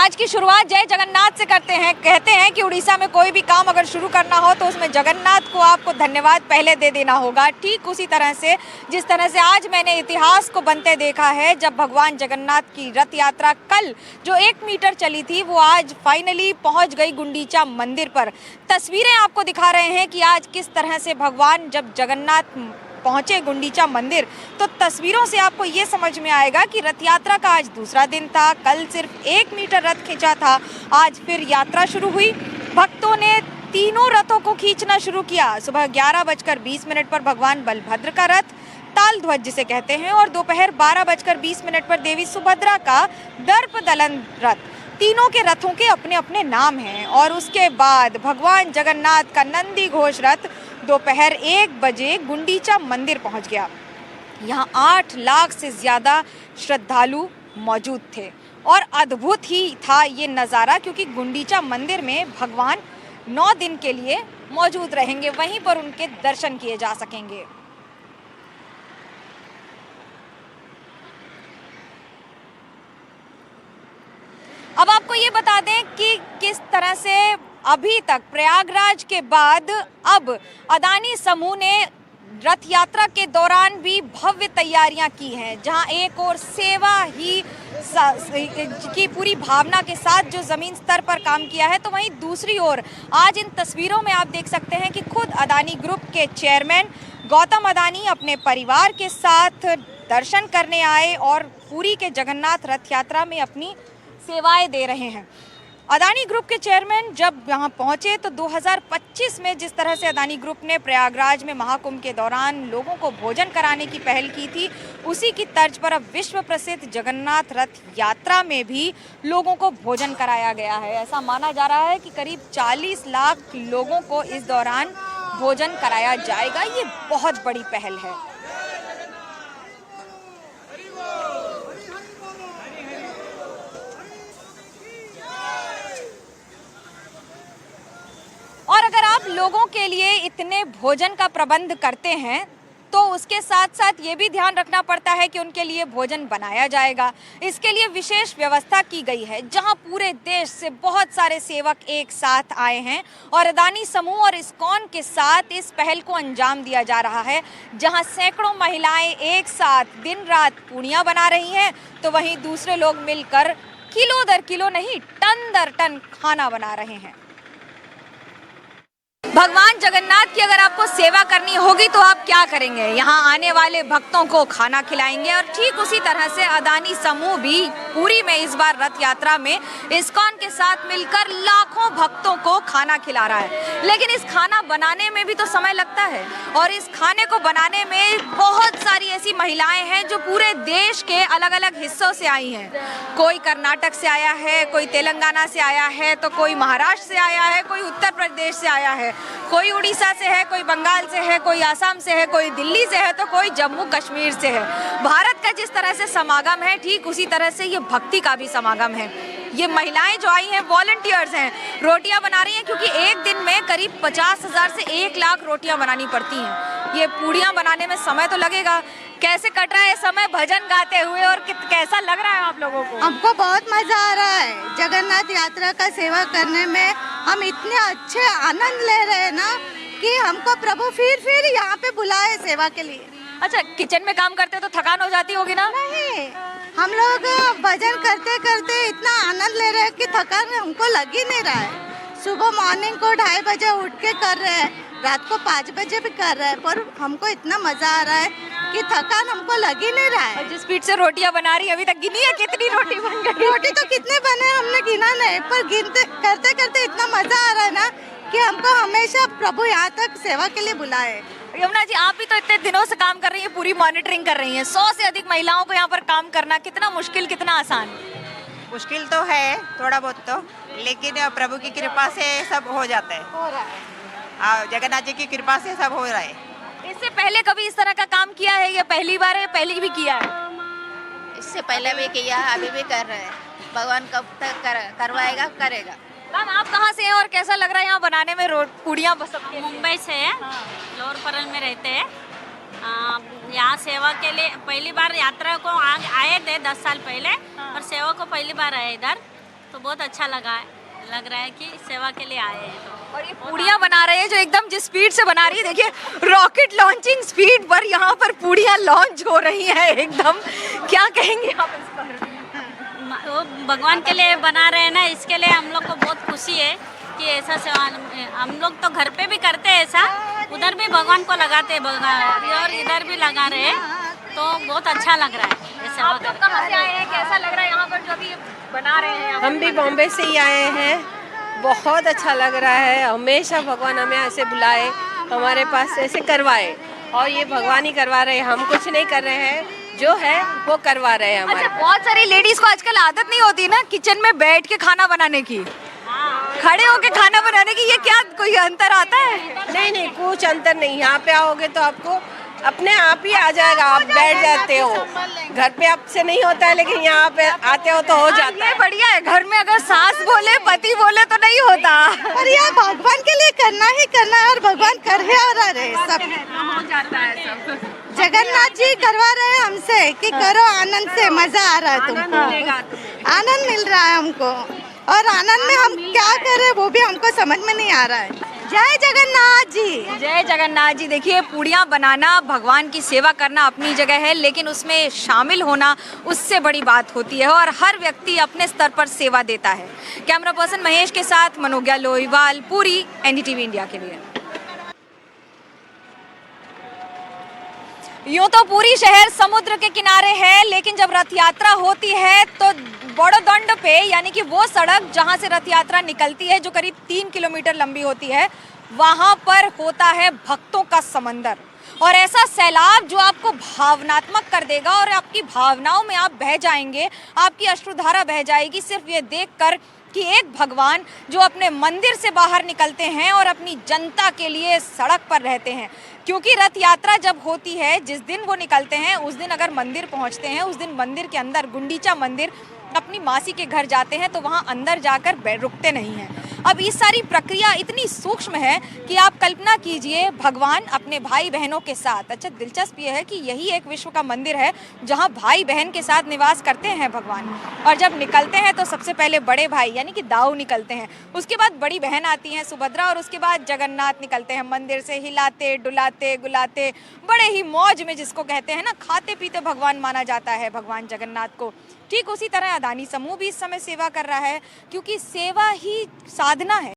आज की शुरुआत जय जगन्नाथ से करते हैं। कहते हैं कि उड़ीसा में कोई भी काम अगर शुरू करना हो तो उसमें जगन्नाथ को आपको धन्यवाद पहले दे देना होगा। ठीक उसी तरह से जिस तरह से आज मैंने इतिहास को बनते देखा है, जब भगवान जगन्नाथ की रथ यात्रा कल जो 1 मीटर चली थी वो आज फाइनली पहुंच गई गुंडीचा मंदिर पर। तस्वीरें आपको दिखा रहे हैं कि आज किस तरह से भगवान जब जगन्नाथ पहुंचे गुंडीचा मंदिर, तो तस्वीरों से आपको ये समझ में आएगा कि रथ यात्रा का आज दूसरा दिन था। कल सिर्फ 1 मीटर रथ खींचा था, आज फिर यात्रा शुरू हुई। भक्तों ने तीनों रथों को खींचना शुरू किया। सुबह 11:20 पर भगवान बलभद्र का रथ ताल ध्वज जिसे कहते हैं और दोपहर 12:20 पर देवी सुभद्रा का दर्प दलन रथ। तीनों के रथों के अपने अपने नाम हैं। और उसके बाद भगवान जगन्नाथ का नंदी घोष रथ दोपहर 1 बजे गुंडीचा मंदिर पहुंच गया। यहाँ 8 लाख से ज़्यादा श्रद्धालु मौजूद थे और अद्भुत ही था ये नज़ारा, क्योंकि गुंडीचा मंदिर में भगवान 9 दिन के लिए मौजूद रहेंगे, वहीं पर उनके दर्शन किए जा सकेंगे। अब आपको ये बता दें कि किस तरह से अभी तक प्रयागराज के बाद अब अदानी समूह ने रथ यात्रा के दौरान भी भव्य तैयारियां की हैं, जहां एक और सेवा ही की पूरी भावना के साथ जो ज़मीन स्तर पर काम किया है, तो वहीं दूसरी ओर आज इन तस्वीरों में आप देख सकते हैं कि खुद अदानी ग्रुप के चेयरमैन गौतम अदानी अपने परिवार के साथ दर्शन करने आए और पुरी के जगन्नाथ रथ यात्रा में अपनी सेवाएं दे रहे हैं। अदानी ग्रुप के चेयरमैन जब यहाँ पहुँचे तो 2025 में जिस तरह से अदानी ग्रुप ने प्रयागराज में महाकुंभ के दौरान लोगों को भोजन कराने की पहल की थी, उसी की तर्ज पर अब विश्व प्रसिद्ध जगन्नाथ रथ यात्रा में भी लोगों को भोजन कराया गया है। ऐसा माना जा रहा है कि करीब 40 लाख लोगों को इस दौरान भोजन कराया जाएगा। ये बहुत बड़ी पहल है। और अगर आप लोगों के लिए इतने भोजन का प्रबंध करते हैं तो उसके साथ साथ ये भी ध्यान रखना पड़ता है कि उनके लिए भोजन बनाया जाएगा। इसके लिए विशेष व्यवस्था की गई है, जहां पूरे देश से बहुत सारे सेवक एक साथ आए हैं और अदानी समूह और इस्कॉन के साथ इस पहल को अंजाम दिया जा रहा है, जहां सैकड़ों महिलाएं एक साथ दिन रात पूड़ियाँ बना रही हैं, तो वहीं दूसरे लोग मिलकर किलो दर किलो नहीं, टन दर टन खाना बना रहे हैं। भगवान जगन्नाथ की अगर आपको सेवा करनी होगी तो आप क्या करेंगे? यहाँ आने वाले भक्तों को खाना खिलाएंगे। और ठीक उसी तरह से अदानी समूह भी पुरी में इस बार रथ यात्रा में इस्कॉन के साथ मिलकर लाखों भक्तों को खाना खिला रहा है। लेकिन इस खाना बनाने में भी तो समय लगता है और इस खाने को बनाने में बहुत सारी ऐसी महिलाएं हैं जो पूरे देश के अलग अलग हिस्सों से आई हैं। कोई कर्नाटक से आया है, कोई तेलंगाना से आया है, तो कोई महाराष्ट्र से आया है, कोई उत्तर प्रदेश से आया है, कोई उड़ीसा से है, कोई बंगाल से है, कोई आसाम से है, कोई दिल्ली से है, तो कोई जम्मू कश्मीर से है। भारत का जिस तरह से समागम है, ठीक उसी तरह से ये भक्ति का भी समागम है। ये महिलाएं जो आई हैं वॉलंटियर्स हैं, रोटियां बना रही हैं, क्योंकि एक दिन में करीब 50,000 से 1 लाख रोटियां बनानी पड़ती हैं। ये पूड़ियां बनाने में समय तो लगेगा। कैसे कट रहा है समय भजन गाते हुए और कैसा लग रहा है आप लोगों को? हमको बहुत मजा आ रहा है जगन्नाथ यात्रा का सेवा करने में। हम इतने अच्छे आनंद ले रहे हैं ना कि हमको प्रभु फिर यहाँ पे बुलाए सेवा के लिए। अच्छा, किचन में काम करते तो थकान हो जाती होगी ना? नहीं, हम लोग भजन करते करते इतना आनंद ले रहे हैं कि थकान हमको लग ही नहीं रहा है। सुबह मॉर्निंग को 2:30 बजे उठ के कर रहे हैं, रात को 5 बजे भी कर रहे हैं, पर हमको इतना मजा आ रहा है कि थकान हमको लग ही नहीं रहा है। और जिस स्पीड से रोटियां बना रही है, अभी तक गिनी है कितनी रोटी बन गई? रोटी तो कितने बने हमने गिना नहीं, पर गिनते करते करते इतना मजा आ रहा है ना कि हमको हमेशा प्रभु यहाँ तक सेवा के लिए बुलाए। यमुना जी, आप भी तो इतने दिनों से काम कर रही हैं, पूरी मॉनिटरिंग कर रही हैं। 100 से अधिक महिलाओं को यहाँ पर काम करना कितना मुश्किल, कितना आसान? मुश्किल तो है थोड़ा बहुत तो, लेकिन प्रभु की कृपा से सब हो जाता है। हो रहा है, जगन्नाथ जी की कृपा से सब हो रहा है। इससे पहले कभी इस तरह का काम किया है या पहली बार है? पहले भी किया है? इससे पहले भी किया, अभी भी कर रहे हैं। भगवान कब तक करवाएगा, करेगा। मैम, आप कहाँ से हैं और कैसा लग रहा है यहाँ बनाने में पूड़ियाँ? सबके मुंबई से है, लोअर परल में रहते हैं। यहाँ सेवा के लिए पहली बार यात्रा को आए थे 10 साल पहले, और सेवा को पहली बार आए इधर। तो बहुत अच्छा लग रहा है कि सेवा के लिए आए हैं। तो और ये पूड़ियाँ बना रहे हैं जो एकदम जिस स्पीड से बना रही है, देखिए रॉकेट लॉन्चिंग स्पीड पर यहाँ पर पूड़ियाँ लॉन्च हो रही हैं एकदम। क्या कहेंगे आप इस पर? वो भगवान के लिए बना रहे हैं ना, इसके लिए हम लोग को बहुत खुशी है कि ऐसा सेवा हम लोग तो घर पे भी करते हैं ऐसा, उधर भी भगवान को लगाते हैं और इधर भी लगा रहे हैं, तो बहुत अच्छा लग रहा है ये सेवा आप लोग कहाँ से आए हैं, कैसा लग रहा है यहाँ पर जो अभी बना रहे हैं? हम भी बॉम्बे से ही आए हैं, बहुत अच्छा लग रहा है। हमेशा भगवान हमें ऐसे बुलाए, हमारे पास ऐसे करवाए, और ये भगवान ही करवा रहे हैं, हम कुछ नहीं कर रहे हैं, जो है वो करवा रहे हैं हमारे। अच्छा, बहुत सारी लेडीज को आजकल आदत नहीं होती ना किचन में बैठ के खाना बनाने की, खड़े होके खाना बनाने की, ये क्या कोई अंतर आता है? नहीं, कुछ अंतर नहीं। यहाँ पे आओगे तो आपको अपने आप ही आ जाएगा, आप बैठ जाते हो। घर पे आपसे नहीं होता है, लेकिन यहाँ पे आते हो तो हो जाता ये है। बढ़िया है, घर में अगर सास बोले पति बोले तो नहीं होता। और यह भगवान के लिए करना ही करना है, और भगवान कर ही और रहे सब हो जाता है सब। जगन्नाथ जी करवा रहे हैं हमसे कि करो आनंद से, मजा आ रहा है तुमको, आनंद मिल रहा है हमको, और आनंद में हम क्या कर रहे हैं वो भी हमको समझ में नहीं आ रहा है। जय जगन्नाथ जी। जय जगन्नाथ जी। देखिए, पूड़ियाँ बनाना, भगवान की सेवा करना अपनी जगह है, लेकिन उसमें शामिल होना उससे बड़ी बात होती है, और हर व्यक्ति अपने स्तर पर सेवा देता है। कैमरा पर्सन महेश के साथ मनोज्ञा लोईवाल, पूरी एनडीटीवी इंडिया के लिए। यूं तो पूरी शहर समुद्र के किनारे है, लेकिन जब रथ यात्रा होती है तो बड़ोदंड पे, यानी कि वो सड़क जहां से रथ यात्रा निकलती है, जो करीब 3 किलोमीटर लंबी होती है, वहां पर होता है भक्तों का समंदर, और ऐसा सैलाब जो आपको भावनात्मक कर देगा, और आपकी भावनाओं में आप बह जाएंगे, आपकी अश्रुधारा बह जाएगी सिर्फ ये देखकर कि एक भगवान जो अपने मंदिर से बाहर निकलते हैं और अपनी जनता के लिए सड़क पर रहते हैं। क्योंकि रथ यात्रा जब होती है, जिस दिन वो निकलते हैं उस दिन अगर मंदिर पहुंचते हैं, उस दिन मंदिर के अंदर, गुंडीचा मंदिर, अपनी मासी के घर जाते हैं तो वहां अंदर जाकर रुकते नहीं हैं। अब ये सारी प्रक्रिया इतनी सूक्ष्म है कि आप कल्पना कीजिए भगवान अपने भाई बहनों के साथ। अच्छा, दिलचस्प ये है कि यही एक विश्व का मंदिर है जहां भाई बहन के साथ निवास करते हैं भगवान, और जब निकलते हैं तो सबसे पहले बड़े भाई यानी कि दाऊ निकलते हैं, उसके बाद बड़ी बहन आती हैं सुभद्रा, और उसके बाद जगन्नाथ निकलते हैं मंदिर से, हिलाते डुलाते गुलाते, बड़े ही मौज में, जिसको कहते हैं ना खाते पीते भगवान माना जाता है भगवान जगन्नाथ को। ठीक उसी तरह अदानी समूह भी इस समय सेवा कर रहा है, क्योंकि सेवा ही साधना है।